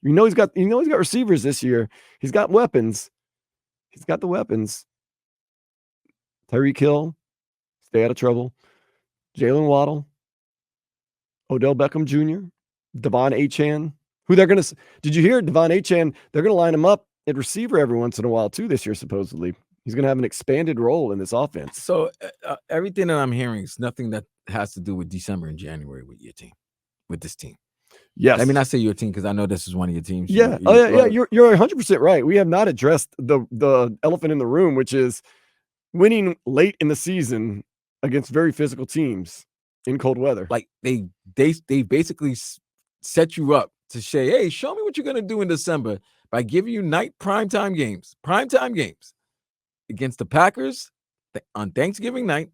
he's got receivers this year. He's got weapons. He's got the weapons. Tyreek Hill, stay out of trouble. Jalen Waddle, Odell Beckham Jr., Devon Achane. Who they're going to – did you hear Devon Achane? They're going to line him up at receiver every once in a while too this year, supposedly. He's going to have an expanded role in this offense. So everything that I'm hearing is nothing that has to do with December and January with your team, with this team. Yes. Let me not say your team because I know this is one of your teams. Yeah. You're 100% right. We have not addressed the elephant in the room, which is winning late in the season against very physical teams in cold weather. Like they basically set you up to say, hey, show me what you're going to do in December by giving you primetime games against the Packers on Thanksgiving night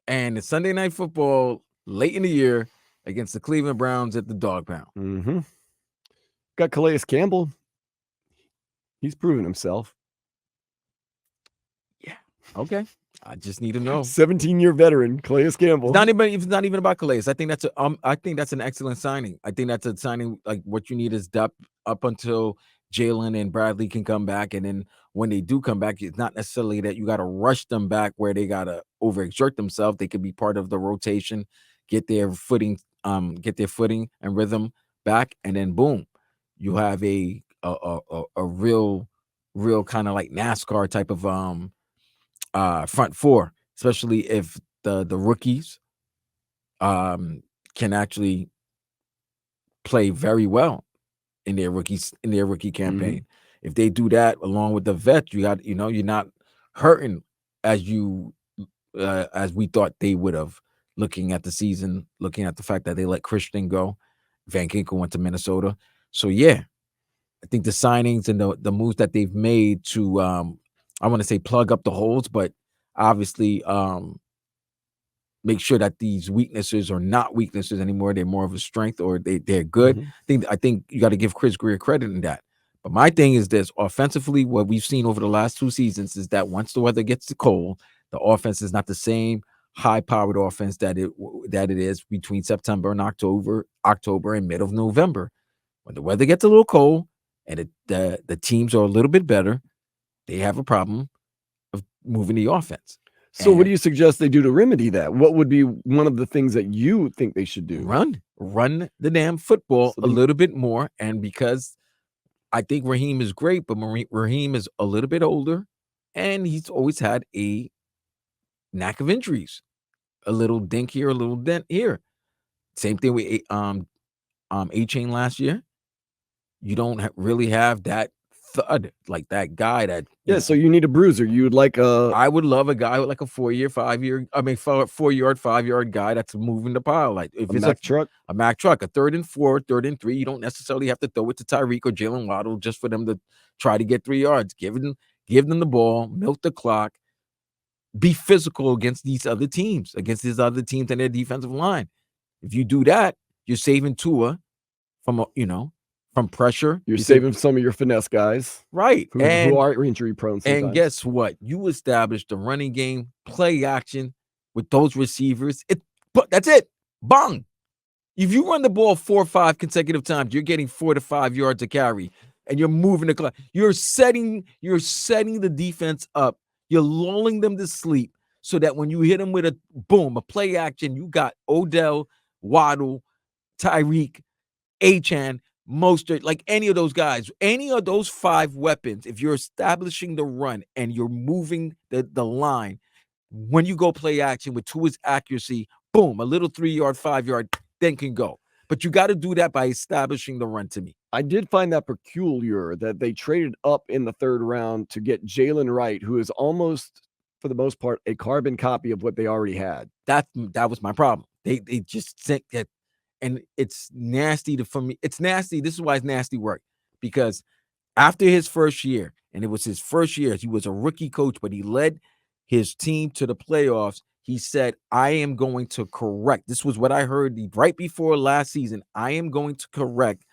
and the Sunday Night Football late in the year against the Cleveland Browns at the Dog Pound. Mm-hmm. Got Calais Campbell. He's proven himself. Yeah. Okay. I just need to know. 17-year veteran Calais Campbell. It's not even about Calais. I think that's an excellent signing. I think that's a signing. Like what you need is depth up until Jalen and Bradley can come back, and then when they do come back, it's not necessarily that you got to rush them back where they got to overexert themselves. They could be part of the rotation, get their footing and rhythm back, and then boom, you have a real kind of like NASCAR type of front four, especially if the rookies can actually play very well in their rookie campaign. Mm-hmm. If they do that along with the vet, you're not hurting as we thought they would have, looking at the season, looking at the fact that they let Christian go. Van Ginkel went to Minnesota. So yeah, I think the signings and the moves that they've made to I want to say plug up the holes, but obviously make sure that these weaknesses are not weaknesses anymore. They're more of a strength, or they're good. Mm-hmm. I think you got to give Chris Greer credit in that. But my thing is this: offensively, what we've seen over the last 2 seasons is that once the weather gets cold, the offense is not the same high-powered offense that it is between September and October and mid of November. When the weather gets a little cold and the teams are a little bit better, they have a problem of moving the offense. So what do you suggest they do to remedy that? What would be one of the things that you think they should do? Run the damn football a little bit more. And because I think Raheem is great, but Raheem is a little bit older, and he's always had a knack of injuries. A little dink here, a little dent here. Same thing with A-Chain last year. You don't really have that thud, like that guy that so you need a bruiser. You would like I would love a guy with like a 4-yard 5-yard guy that's moving the pile. Like if it's Mack truck, a 3rd and 4, 3rd and 3, you don't necessarily have to throw it to Tyreek or Jalen Waddle just for them to try to get 3 yards. Give them the ball, milk the clock, be physical against these other teams and their defensive line. If you do that, you're saving Tua from from pressure. You're saving some of your finesse guys. Right. Who are injury prone sometimes. And guess what? You established the running game, play action with those receivers. That's it. Bang. If you run the ball 4 or 5 consecutive times, you're getting 4 to 5 yards a carry, and you're moving the clock. You're setting the defense up. You're lulling them to sleep so that when you hit them with a play action, you got Odell, Waddle, Tyreek, Achane, Mostert, like any of those guys, any of those 5 weapons, if you're establishing the run and you're moving the line, when you go play action with Tua's accuracy, boom, a little 3-yard, 5-yard, then can go. But you got to do that by establishing the run to me. I did find that peculiar that they traded up in the 3rd round to get Jalen Wright, who is almost, for the most part, a carbon copy of what they already had. That was my problem. They just think that. And it's nasty for me. It's nasty. This is why it's nasty work. Because after his first year, and it was his first year, he was a rookie coach, but he led his team to the playoffs. He said, I am going to correct. This was what I heard right before last season. I am going to correct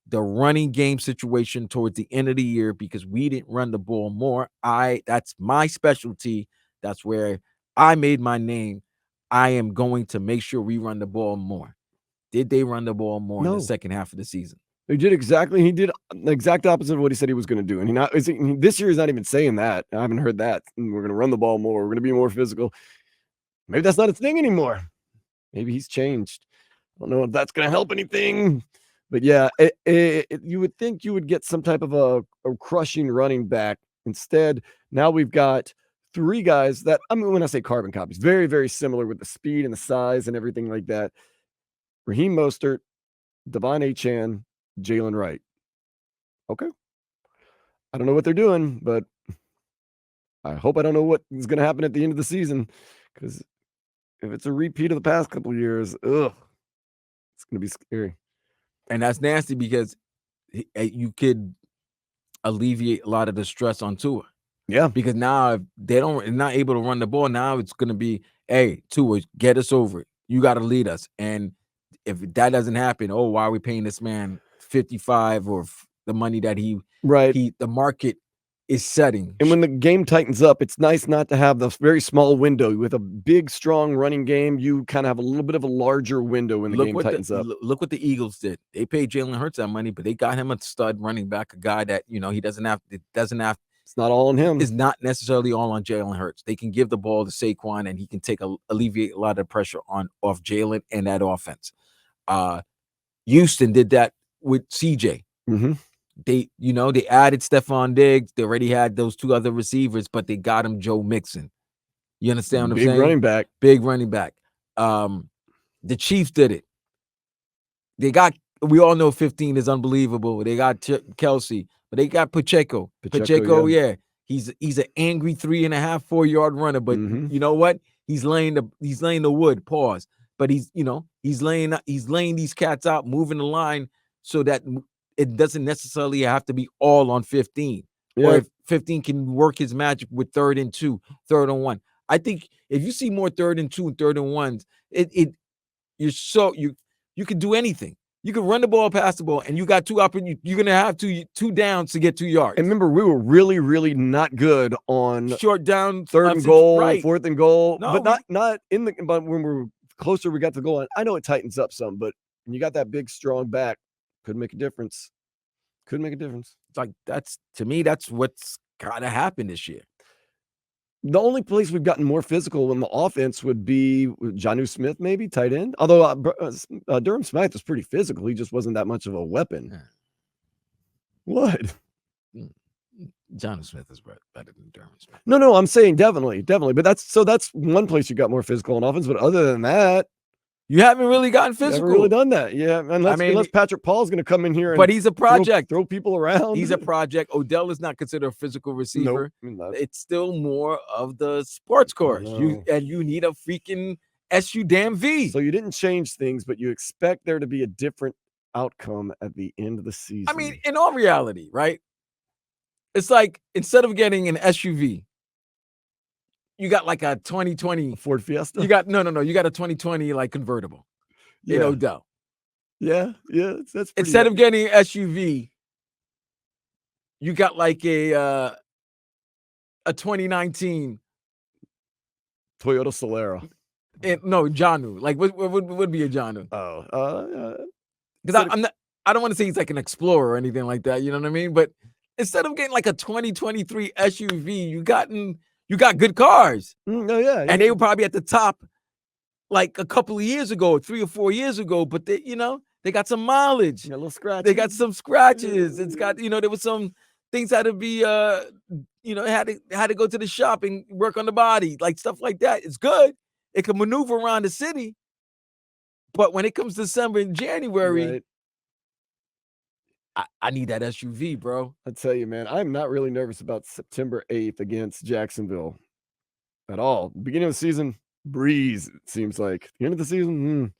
the running game situation towards the end of the year because we didn't run the ball more. That's my specialty. That's where I made my name. I am going to make sure we run the ball more. Did they run the ball more in the second half of the season? He did the exact opposite of what he said he was gonna do, and this year he's not even saying that. I haven't heard that. We're gonna run the ball more. We're gonna be more physical. Maybe that's not his thing anymore. Maybe he's changed. I don't know if that's gonna help anything, but yeah, you would think you would get some type of a crushing running back. Instead, now we've got 3 guys that, I mean, when I say carbon copies, very, very similar with the speed and the size and everything like that. Raheem Mostert, Devon Achane, Jalen Wright. Okay. I don't know what they're doing, but I hope I don't know what is gonna happen at the end of the season, because if it's a repeat of the past couple of years, it's gonna be scary. And that's nasty because you could alleviate a lot of the stress on Tua. Yeah. Because now if they're not able to run the ball, now it's gonna be, hey, Tua, get us over it. You got to lead us. And if that doesn't happen, oh, why are we paying this man 55 or the money that the market is setting? And when the game tightens up, it's nice not to have the very small window. With a big, strong running game, you kind of have a little bit of a larger window when the game tightens up. Look what the Eagles did. They paid Jalen Hurts that money, but they got him a stud running back, a guy that, he doesn't have. It's not all on him. It's not necessarily all on Jalen Hurts. They can give the ball to Saquon, and he can alleviate a lot of pressure off Jalen and that offense. Houston did that with CJ. Mm-hmm. They added Stephon Diggs. They already had those 2 other receivers, but they got him Joe Mixon. You understand what I'm saying? Big running back. The Chiefs did it. We all know 15 is unbelievable. They got Kelsey, but they got Pacheco. Pacheco, yeah. He's an angry 3.5, 4-yard runner, but you know what? He's laying the wood. Pause. But he's laying these cats out, moving the line so that it doesn't necessarily have to be all on 15. Yeah. Or if 15 can work his magic with 3rd and 2, 3rd and 1. I think if you see more 3rd and 2 and 3rd and 1s, you can do anything. You can run the ball, pass the ball, and you got 2 opportunities. You're gonna have two downs to get 2 yards. And remember, we were really, really not good on short down, 3rd and goal, right. 4th and goal, no, but not in the. But when we're closer, we got the goal line. I know it tightens up some, but when you got that big, strong back, could make a difference. Could make a difference. Like to me, that's what's gotta happen this year. The only place we've gotten more physical in the offense would be Jonnu Smith, maybe tight end. Although Durham Smythe was pretty physical, he just wasn't that much of a weapon. Yeah. What? Jonnu Smith is better than Durham Smith. No, I'm saying definitely. But that's one place you got more physical on offense. But other than that, you haven't really gotten physical. Haven't really done that. Yeah, unless Patrick Paul's going to come in here. But he's a project. Throw people around. He's a project. Odell is not considered a physical receiver. Nope, it's still more of the sports course. You need a freaking SU damn V. So you didn't change things, but you expect there to be a different outcome at the end of the season. I mean, in all reality, right? It's like instead of getting an SUV, you got like a 2020 Ford Fiesta. You got no. You got a 2020 like convertible. Yeah. In Odell. Yeah. That's instead of getting an SUV, you got like a 2019 Toyota Solera. No, Jonnu. Like what would be a Jonnu? Because I don't want to say he's like an Explorer or anything like that. You know what I mean? But instead of getting like a 2023 SUV, you got good cars. Yeah. And they were probably at the top like a couple of years ago, 3 or 4 years ago, but they got some mileage. A little scratch. They got some scratches. It's got, there was some things had to be had to go to the shop and work on the body, like stuff like that. It's good. It can maneuver around the city. But when it comes December and January, right. I need that SUV, bro. I tell you, man, I'm not really nervous about September 8th against Jacksonville at all. Beginning of the season, breeze, it seems like. The end of the season,